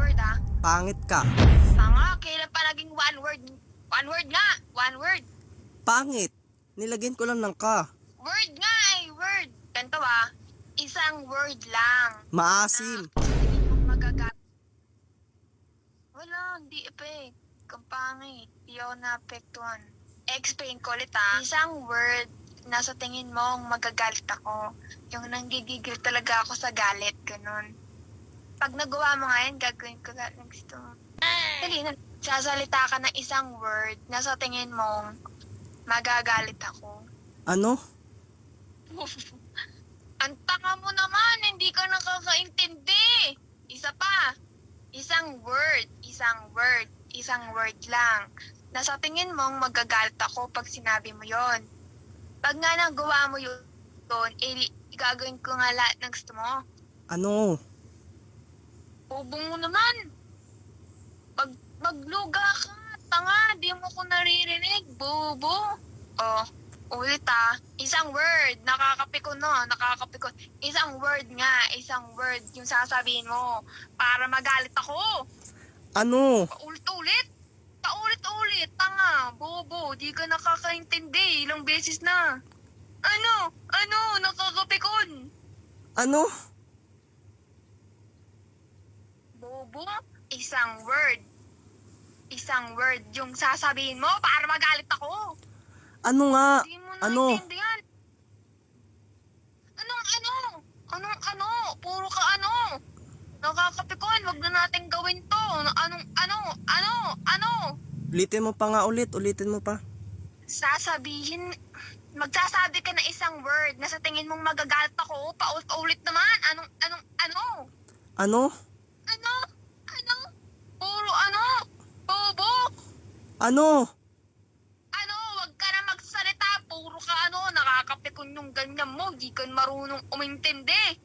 word ah. Pangit ka. Tanga, kailan pa naging one word? One word nga, one word. Pangit. Nilagyan ko lang ng ka. Word nga eh, word. Ganito ah, isang word lang. Maasim. Hindi mo magagat. Wala, hindi effect. Kung pangit, di ako naapektuhan. Explain ko ulit ah. Isang word na sa tingin mo magagalit ako. Yung nanggigigil talaga ako sa galit, ganun. Pag nagawa mo nga yan, gagawin ko lahat ng gusto mo. Dali na. Sasalita ka ng isang word na sa tingin mo magagalit ako. Ano? Ang tanga mo naman, hindi ka nakakaintindi. Isa pa, isang word lang. Na sa tingin mong magagalit ako pag sinabi mo yon. Pag nga nagawa mo yun, gagawin ko nga lahat ng gusto mo. Ano? Bobo mo naman. Magluga ka, tanga, di mo ko naririnig, bobo. Oh, ulit ah. Isang word, nakakapikon no, nakakapikon. Isang word nga, isang word yung sasabihin mo para magalit ako. Ano? Paulit-ulit, tanga, bobo, di ka nakakaintindi, ilang beses na. Ano, nakakapikon. Ano? Bobo, isang word yung sasabihin mo para magalit ako. Ano nga? Hindi mo Ano? naintindihan. Anong? Puro ka ano? Nakakapikon, wag na natin gawin to. Ano? Ulitin mo pa nga ulit. Ulitin mo pa. Magsasabi ka ng isang word na sa tingin mong magagalit ako, paulit naman. Ano? Ano? Ano? Puro ano? Bobo? Ano? Wag ka na magsalita. Puro ka nakakapikon yung ganyan mo. Di ka marunong umintindi.